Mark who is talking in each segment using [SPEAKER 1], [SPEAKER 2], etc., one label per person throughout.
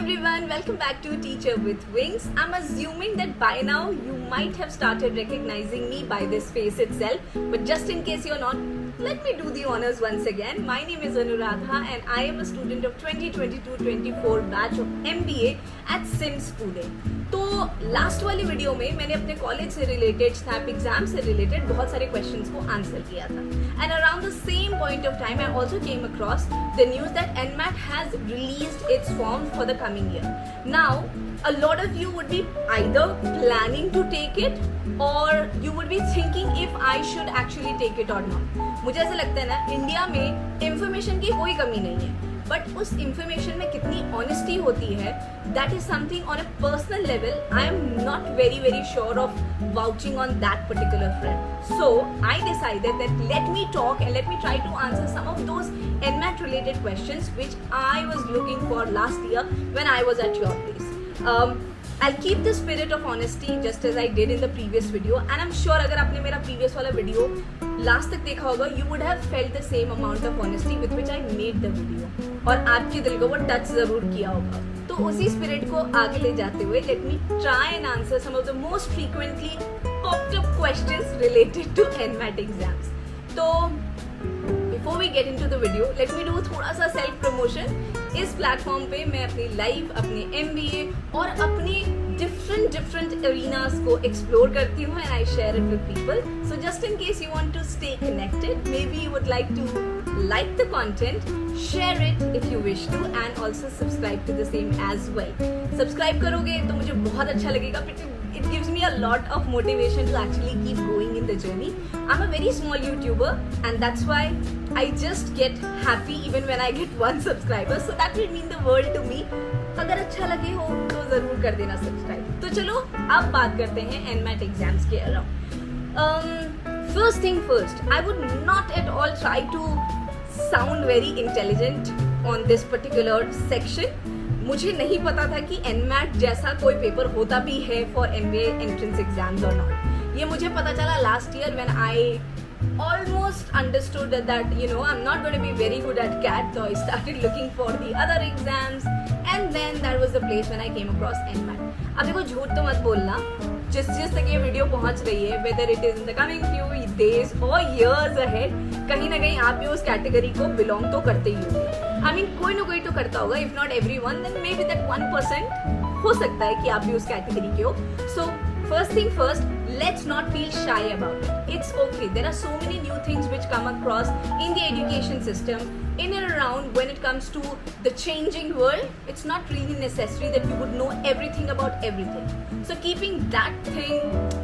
[SPEAKER 1] everyone, welcome back to Teacher with Wings. I'm assuming that by now you might have started recognizing me by this face itself, but just in case you're not, let me do the honors once again. My name is Anuradha and I am a student of 2022-24 batch of MBA at SIMS Pune. तो last वाली video में मैंने अपने college से related snap exam से related बहुत सारे questions को आंसर किया था and around the same point of time I also came across the news that NMAT has released it's form for the coming year. Now a lot of you would be either planning to take it or you would be thinking if I should actually take it or not. मुझे ऐसा लगता है ना, India में information की कोई कमी नहीं है, बट उस इंफॉर्मेशन में कितनी ऑनेस्टी होती है, that is something on a personal level I am not very sure of vouching on that particular friend. So I decided that let me talk and let me try to answer some of those NMAT related questions which I was looking for last year when I was at your place. I'll keep the spirit of honesty just as I did in the previous video and I'm sure अगर आपने मेरा previous वाला video last तक देखा होगा you would have felt the same amount of honesty with which I made the video और आपके दिल को वो touch ज़रूर किया होगा. तो उसी spirit को आगे ले जाते हुए let me try and answer some of the most frequently popped up questions related to NMAT exams. तो Before we get into the video, let me do थोड़ा सा self promotion. इस प्लेटफॉर्म पे मैं अपनी लाइफ, अपने MBA और अपने different arenas को explore करती हूँ and I share it with people. So just in case you want to stay connected, maybe you would like to like the content, share it if you wish to and also subscribe to the same as well. Subscribe करोगे तो मुझे बहुत अच्छा लगेगा. It gives me a lot of motivation to actually keep going in the journey. I'm a very small YouTuber and that's why I just get happy even when I get one subscriber. So that will mean the world to me. अगर अच्छा लगे हो तो ज़रूर कर देना subscribe. तो चलो अब बात करते हैं NMAT एग्जाम्स के around. First thing first, I would not at all try to sound very intelligent on this particular section. मुझे नहीं पता था कि NMAT जैसा कोई पेपर होता भी है फॉर MBA एंट्रेंस एग्जाम्स और नॉट. ये मुझे पता चला last year when I almost understood that I'm not going to be very good at CAT, so I started looking for the other exams and then that was the place when I came across NMAT. अब देखो, झूठ तो मत बोलना, जिस तक ये video पहुंच रही है, whether it is in the coming few days or years ahead, कहीं ना कहीं आप भी उस कैटेगरी को बिलोंग तो करते ही होंगे. I mean, कोई ना कोई तो करता होगा, if not everyone, then maybe that 1% हो सकता है कि आप भी उस कैटेगरी के हो. So first thing first, let's not feel shy about it. It's okay. There are so many new things which come across in the education system, in and around when it comes to the changing world. It's not really necessary that you would know everything about everything. So keeping that thing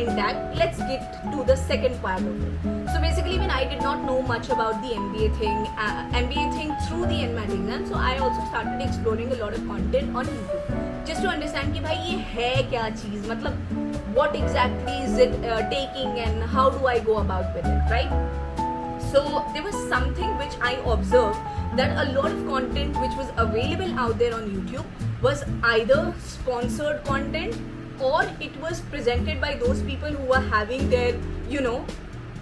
[SPEAKER 1] intact, let's get to the second part of it. So basically when I did not know much about the MBA thing through the NMAT exam, so I also started exploring a lot of content on YouTube. Just to understand कि भाई ये है क्या चीज़, मतलब what exactly is it taking and how do I go about with it, right? So there was something which I observed that a lot of content which was available out there on YouTube was either sponsored content or it was presented by those people who were having their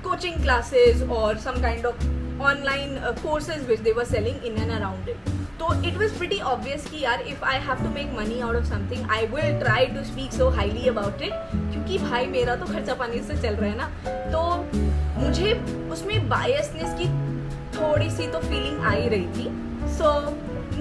[SPEAKER 1] coaching classes or some kind of online courses which they were selling in and around it. So it was pretty obvious कि यार if I have to make money out of something, I will try to speak so highly about it, क्योंकि भाई मेरा तो खर्चा पानी से चल रहा है ना. तो मुझे उसमें बायसनेस की थोड़ी सी तो फीलिंग आ ही रही थी. So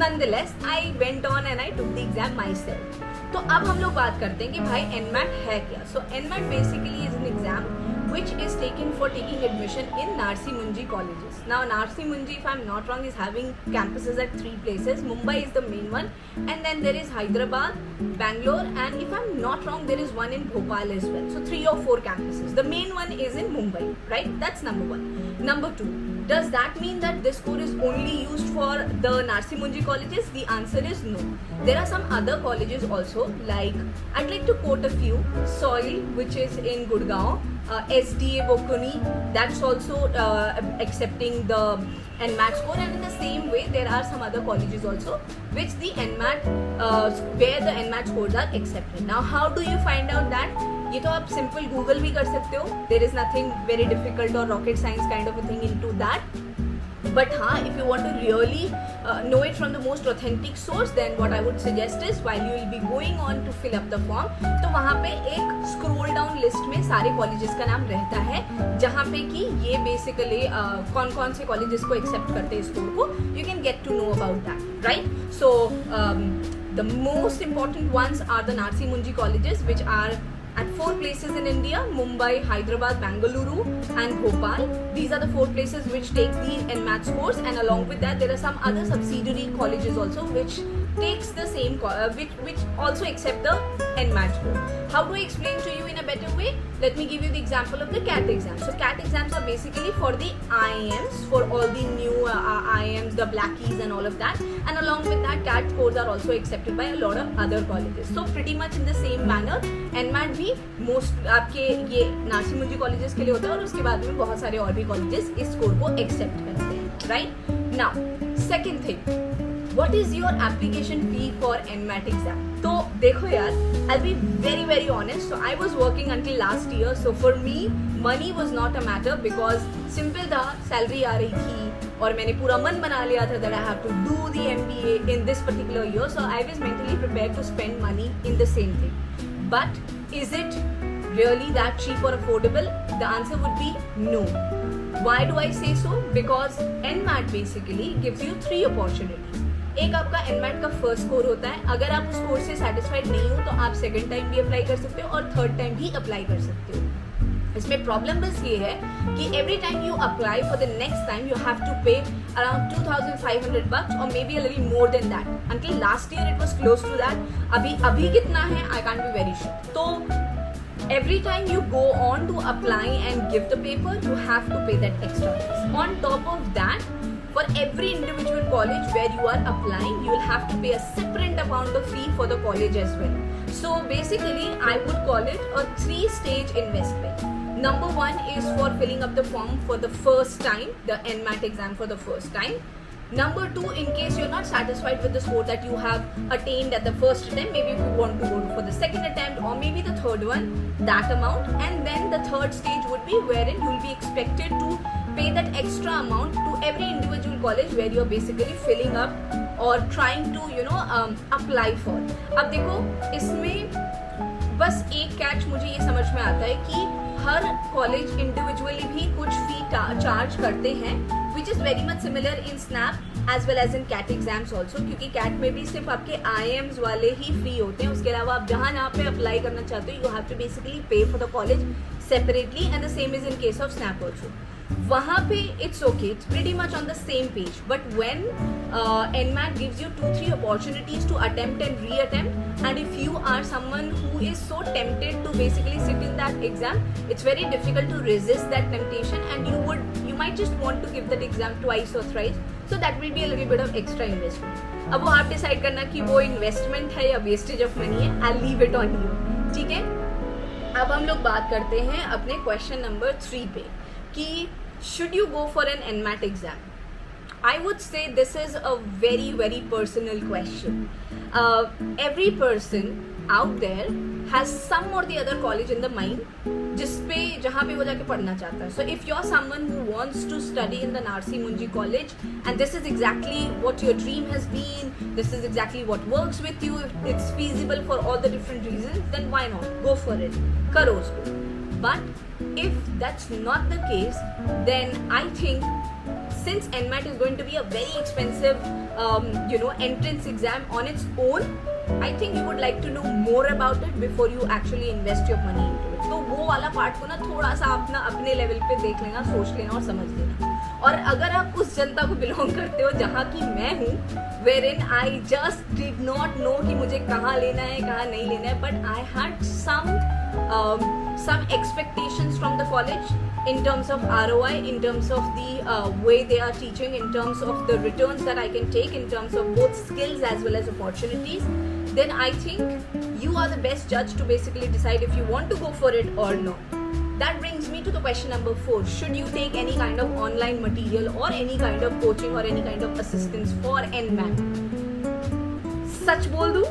[SPEAKER 1] nonetheless, I went on and I took the exam myself. तो अब हम लोग बात करते हैं कि भाई NMAT है क्या. So NMAT basically is an exam which is taken for taking admission in Narsi Munji colleges. Now Narsi Munji, if I'm not wrong, is having campuses at 3 places. Mumbai is the main one and then there is Hyderabad, Bangalore and if I'm not wrong there is one in Bhopal as well. So 3 or 4 campuses. The main one is in Mumbai, right? That's number 1. Number 2, does that mean that this score is only used for the Narsi Munji colleges? The answer is no. There are some other colleges also, like I'd like to quote a few. Soil, which is in Gurgaon, SDA Bokuni, that's also accepting the NMAT score, and in the same way there are some other colleges also which the NMAT where the NMAT scores are accepted. Now how do you find out that? ये तो आप simple Google भी कर सकते हो. There is nothing very difficult or rocket science kind of a thing into that. But हाँ, if you want to really know it from the most authentic source, then what I would suggest is while you will be going on to fill up the form, तो वहाँ पे एक scroll down list में सारे colleges का नाम रहता है, जहाँ पे कि ये basically कौन कौन से colleges को accept करते हैं स्कोर को, you can get to know about that, right? So the most important ones are the Narsi Munji colleges, which are at 4 places in India: Mumbai, Hyderabad, Bengaluru and Bhopal. These are the 4 places which take the NMAT scores, and along with that there are some other subsidiary colleges also which takes the same which also accept the NMAT score. How do I explain to you in a better way? Let me give you the example of the CAT exams. So CAT exams are basically for the IIMs, for all the new IIMs, the blackies and all of that, and along with that CAT scores are also accepted by a lot of other colleges. So pretty much in the same manner NMAT भी most आपके ये नार्सी मुंजी colleges के लिए होता है, और उसके बाद में बहुत सारे और भी कॉलेजेस इस स्कोर को एक्सेप्ट करते हैं, right? Now second thing, what is your application fee for NMAT exam? तो देखो यार, I'll be very very honest. So I was working until last year. So for me, money was not a matter because simple था, salary आ रही थी और मैंने पूरा मन बना लिया था that I have to do the MBA in this particular year. So I was mentally prepared to spend money in the same thing. But is it really that cheap or affordable? The answer would be no. Why do I say so? Because NMAT basically gives you 3 opportunities. एक आपका NMAT का first score होता है, अगर आप उस score से satisfied नहीं हो तो आप सेकंड टाइम भी अप्लाई कर सकते हो और थर्ड टाइम भी अप्लाई कर सकते हो। इसमें प्रॉब्लम बस ये है कि every time you apply for the next time you have to pay around $2,500 और maybe a little more than that. Until last year it was close to that. अभी कितना है I can't be very sure. तो every time you go on to apply and give the paper, you have to pay that extra fees. On top of that, for every individual college where you are applying, you will have to pay a separate amount of fee for the college as well. So basically, I would call it a 3-stage investment. Number 1 is for filling up the form for the first time, the NMAT exam for the first time. Number 2, in case you're not satisfied with the score that you have attained at the first attempt, maybe if you want to go for the second attempt or maybe the third one, that amount. And then the third stage would be wherein you'll be expected to pay that extra amount to every individual college where you're basically filling up or trying to apply for. अब देखो, इसमें बस एक catch मुझे ये समझ में आता है कि हर कॉलेज इंडिविजुअली भी कुछ फी चार्ज करते हैं, which is very much similar in SNAP as well as in CAT exams also, क्योंकि कैट में भी सिर्फ आपके IIMs वाले ही फ्री होते हैं। उसके अलावा आप जहाँ पे अप्लाई करना चाहते हो, यू हैव टू बेसिकली पे for the college separately, and the same is in case of snap also. वहाँ पे it's okay, it's pretty much on the same page, but when NMAT gives you 2-3 opportunities to attempt and re-attempt, and if you are someone who is so tempted to basically sit in that exam, it's very difficult to resist that temptation, and you might just want to give that exam twice or thrice, so that will be a little bit of extra investment. अब वो आप decide करना कि वो investment है या wastage of money है, I'll leave it on you, ठीक है? अब हम लोग बात करते हैं अपने क्वेश्चन नंबर 3 पे कि should you go for an NMAT exam? I would say this is a very very personal question. Every person out there has some or the other college in the mind जहाँ पे वो जाके पढ़ना चाहता है. So if you're someone who wants to study in the Narsi Munji college and this is exactly what your dream has been, this is exactly what works with you, if it's feasible for all the different reasons, then why not? Go for it. करो उसको. But if that's not the case, then I think since NMAT is going to be a very expensive entrance exam on its own, I think you would like to know more about it before you actually invest your money into it. तो वो वाला part को ना थोड़ा सा अपने level पे देख लेना, सोच लेना और समझ लेना. और अगर आप उस जनता को बिलोंग करते हो जहाँ की मैं हूँ, wherein I just did not know कि मुझे कहाँ लेना है कहाँ नहीं लेना है, but I had some expectations from the college in terms of ROI, in terms of the way they are teaching, in terms of the returns that I can take, in terms of both skills as well as opportunities, then I think you are the best judge to basically decide if you want to go for it or not. That brings me to the question number 4. Should you take any kind of online material or any kind of coaching or any kind of assistance for NMAT? सच बोल दूँ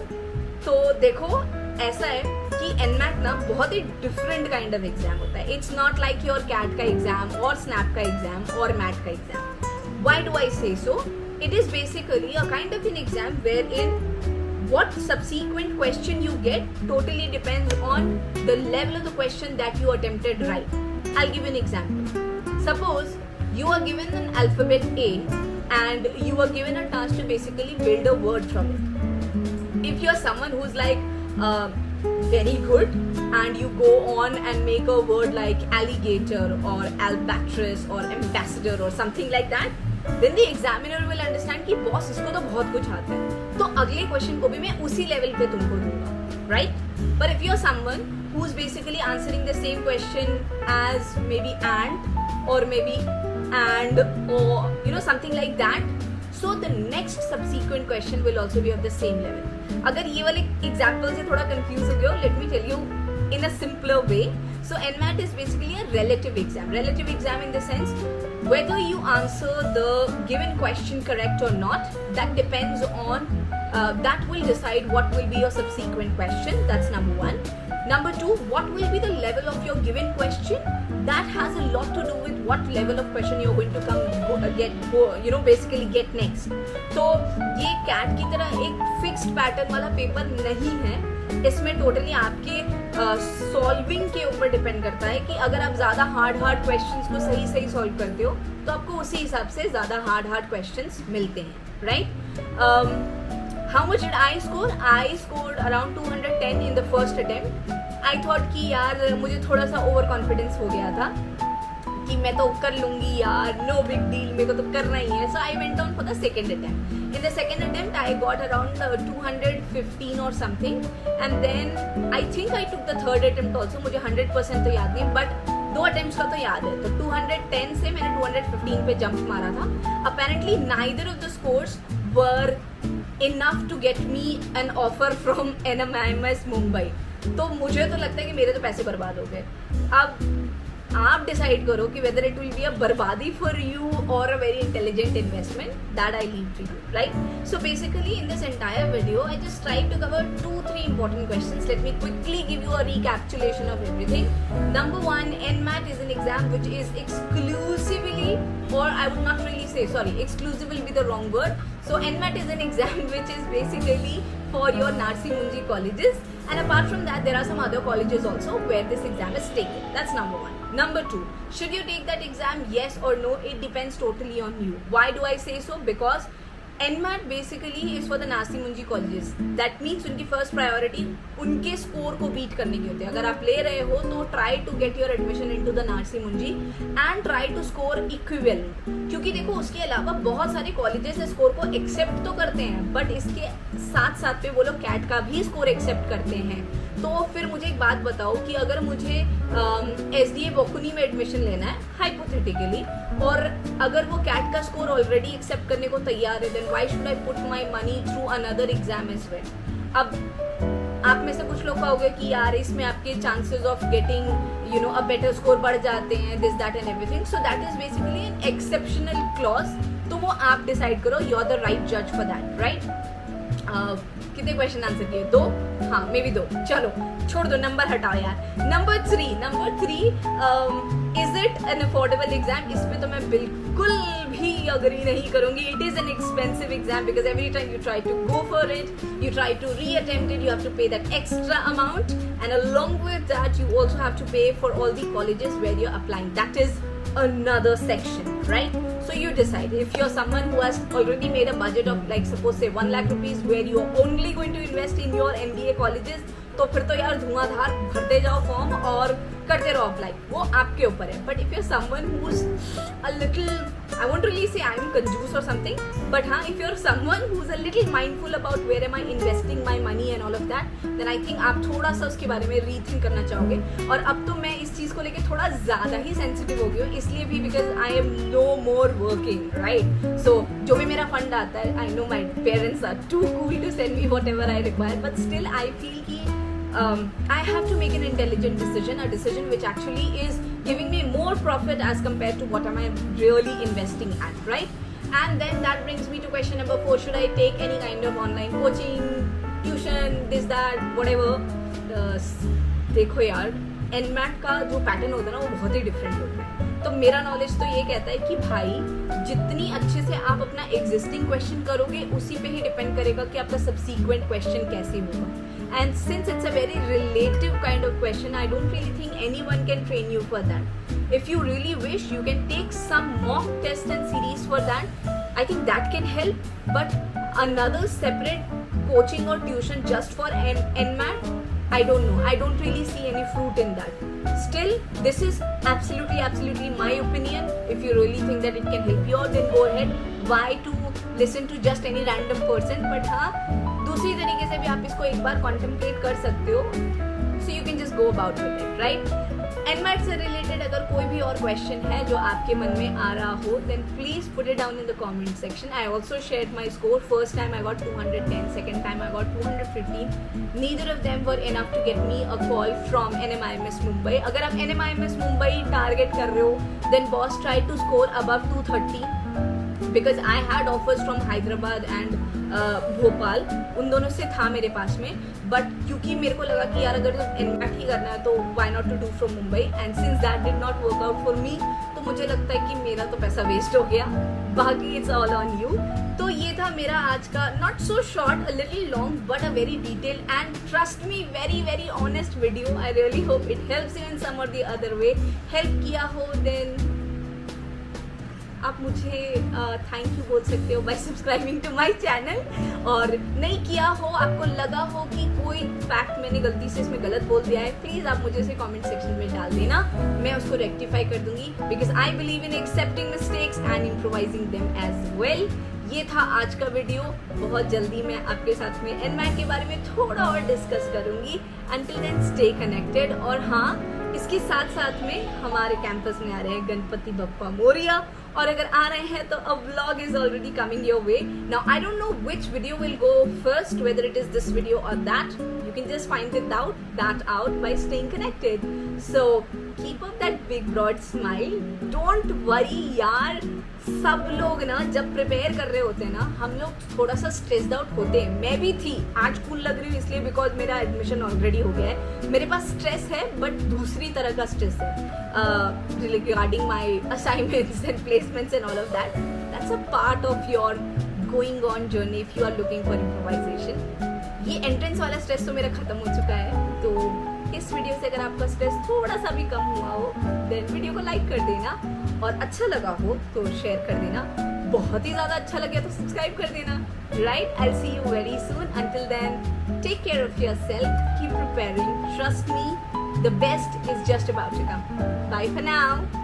[SPEAKER 1] तो देखो ऐसा है कि NMAT ना बहुत ही डिफरेंट काइंड ऑफ एग्जाम होता है. It's not like your CAT का एग्जाम और स्नैप का एग्जाम और मैट का exam. Why do I say so? It is basically a kind of an exam wherein what subsequent question you get totally depends on the level of the question that you attempted right. I'll give you an example. Suppose you are given an alphabet A and you are given a task to basically build a word from it. If you're someone who's like very good and you go on and make a word like alligator or albatross or ambassador or something like that, then the examiner will understand कि boss इसको तो बहुत कुछ आता है, तो अगले question को भी मैं उसी लेवल पे तुमको दूंगा, right? But if you're someone who's basically answering the same question as maybe ant or maybe and or you know something like that, so the next subsequent question will also be of the same level. अगर ये वाले example से थोड़ा confuse हो गए हो, let me tell you in a simpler way. So NMAT is basically a relative exam. Relative exam in the sense whether you answer the given question correct or not, that depends on that will decide what will be your subsequent question. That's number one. Number two, what will be the level of your given question? That has a lot to do with what level of question you're going to basically get next. तो ये CAT की तरह एक fixed pattern वाला paper नहीं है. इसमें totally आपके सॉल्विंग के ऊपर डिपेंड करता है कि अगर आप ज़्यादा हार्ड क्वेश्चंस को सही सॉल्व करते हो तो आपको उसी हिसाब से ज़्यादा हार्ड क्वेश्चंस मिलते हैं, right? How much did I score? I scored around 210 in the first attempt. I thought कि यार मुझे थोड़ा सा ओवर कॉन्फिडेंस हो गया था कि मैं तो कर लूँगी यार, no big deal, मेरे को तो करना ही है. So I went on for the second attempt. In the second attempt, I got around 215 or something, and then I think I took the third attempt also. मुझे 100% तो याद नहीं, but 2 attempts का तो याद है. तो 210 से मैंने 215 पे जंप मारा था. Apparently, neither of the scores were enough to get me an offer from NMIMS Mumbai. तो मुझे तो लगता है कि मेरे तो पैसे बर्बाद हो गए. अब आप डिसाइड करो कि whether it will be a बर्बादी for you or a very intelligent investment. That I leave to you, right? So basically in this entire video I just tried to cover 2-3 important questions. Let me quickly give you a recapitulation of everything. Number one, NMAT is an exam which is exclusively, or I would not really say, exclusive will be the wrong word. So NMAT is an exam which is basically for your Narsi Munji colleges, and apart from that there are some other colleges also where this exam is taken. That's number one. Number two, should you take that exam? Yes or no? It depends totally on you. Why do I say so? Because NMAT basically is for the Narsi Munji colleges. That means उनकी first priority उनके score को beat करने की होती है. अगर आप ले रहे हो तो try to get your admission into the Narsi Munji and try to score equivalent. क्योंकि देखो उसके अलावा बहुत सारे कॉलेजेस इस स्कोर को एक्सेप्ट तो करते हैं, बट इसके साथ साथ पे वो लोग कैट का भी स्कोर एक्सेप्ट करते हैं. तो फिर मुझे एक बात बताओ कि अगर मुझे SDA बोकुनी में एडमिशन लेना है हाइपोथेटिकली, और अगर वो कैट का स्कोर ऑलरेडी एक्सेप्ट करने को तैयार है, then why should I put my money through another exam as well. अब आप में से कुछ लोग कहोगे कि यार इसमें आपके chances of getting a better score बढ़ जाते हैं, this that and everything. So that is basically an exceptional clause. तो वो आप डिसाइड करो, यू आर द राइट जज फॉर दैट, राइट? कितने क्वेश्चन आंसर किए? 2? हाँ, मे बी 2. चलो छोड़ दो, नंबर हटाओ यार. Number three, is it an affordable exam? इसमें तो मैं बिल्कुल भी अग्री नहीं करूंगी. It is an expensive exam because every time you try to go for it, you try to reattempt it, you have to pay that extra amount, and along with that you also have to pay for all the colleges where you're applying. That is another section, right? So you decide. If you're someone who has already made a budget of like suppose say 1 lakh rupees where you're only going to invest in your MBA colleges, तो फिर तो यार धुआंधार भरते जाओ form और करते रहो apply, वो आपके ऊपर है. But if you are someone who is a little, I won't really say I am कंजूस और समथिंग, बट हाँ, if you are someone who is a little mindful about where am I investing my money and all of that, then I think आप थोड़ा सा उसके बारे में rethink करना चाहोगे. और अब तो मैं इस चीज़ को लेकर थोड़ा ज़्यादा ही सेंसिटिव हो गई हूँ, इसलिए भी because I am no more working, right? So जो भी मेरा फंड आता है, I know my parents are too cool to send me whatever I require, but still I feel कि I have to make an intelligent decision, a decision which actually is giving me more profit as compared to what am I really investing at, right? And then that brings me to question number 4. Should I take any kind of online coaching, tuition, this, that, whatever? देखो यार, NMAT का जो pattern होता है ना वो बहुत ही डिफरेंट होता है. तो मेरा नॉलेज तो ये कहता है कि भाई जितनी अच्छे से आप अपना एग्जिस्टिंग क्वेश्चन करोगे उसी पे ही डिपेंड करेगा कि आपका सबसीक्वेंट क्वेश्चन कैसे होगा। And since it's a very relative kind of question, I don't really think anyone can train you for that. If you really wish, you can take some mock test and series for that. I think that can help, but another separate coaching or tuition just for NMAT, I don't know. I don't really see any fruit in that. Still, this is absolutely my opinion. If you really think that it can help you out, then go ahead. Why to listen to just any random person? But हाँ, दूसरी तरीके से भी आप इसको एक बार contemplate कर सकते हो. So you can just go about with it, right? NMAT से रिलेटेड अगर कोई भी और क्वेश्चन है जो आपके मन में आ रहा हो, then please put it down in the comment section. I also shared my score. First time I got 210, second time I got 215. Neither of them were enough to get me a call from NMIMS Mumbai. अगर आप NMIMS Mumbai target कर रहे हो, then boss try to score above 230. Because I had offers from Hyderabad and Bhopal, उन दोनों से था मेरे पास में, बट क्योंकि मेरे को लगा कि यार अगर तो NMAT ही करना है तो why not to do from Mumbai, and since that did not work out for me, तो मुझे लगता है कि मेरा तो पैसा वेस्ट हो गया, बाकी it's all on you. तो ये था मेरा आज का not so short, a little long but a very detailed and trust me very honest video. I really hope it helps you in some or the other way. Help किया हो then आप मुझे थैंक यू बोल सकते हो by subscribing to my channel, और नहीं किया हो, आपको लगा हो कि कोई फैक्ट मैंने गलती से इसमें गलत बोल दिया है, प्लीज़ आप मुझे इसे कमेंट सेक्शन में डाल देना, मैं उसको रेक्टिफाई कर दूंगी, because I believe in accepting mistakes and improvising them as well. ये था आज का वीडियो. बहुत जल्दी मैं आपके साथ में NMAT के बारे में थोड़ा और डिस्कस करूंगी. Until then stay connected. और हाँ, इसके साथ साथ में हमारे कैंपस में आ रहे हैं गणपति बप्पा मोरिया, और अगर आ रहे हैं तो a vlog is already coming your way. Now I don't know which video will go first, whether it is this video और that. You can just find that out by staying connected. So keep up that big broad smile. Don't worry यार, सब लोग ना जब prepare कर रहे होते हैं ना, हम लोग थोड़ा सा स्ट्रेस्ड आउट होते हैं. मैं भी थी. आज कूल लग रही हूँ इसलिए बिकॉज मेरा एडमिशन ऑलरेडी हो गया है. मेरे पास स्ट्रेस है बट दूसरी तरह का स्ट्रेस है regarding my assignments and placements and all of that. That's a part of your going on journey if you are looking for improvisation. ये एंट्रेंस वाला स्ट्रेस तो मेरा खत्म हो चुका है. तो इस वीडियो से अगर आपका स्ट्रेस थोड़ा सा भी कम हुआ हो, देन वीडियो को लाइक कर देना, और अच्छा लगा हो तो शेयर कर देना. बहुत ही ज़्यादा अच्छा लगे तो सब्सक्राइब कर देना. Right, I see you very soon. Until then, take care of yourself, keep preparing, trust me, the best is just about to come. Bye for now.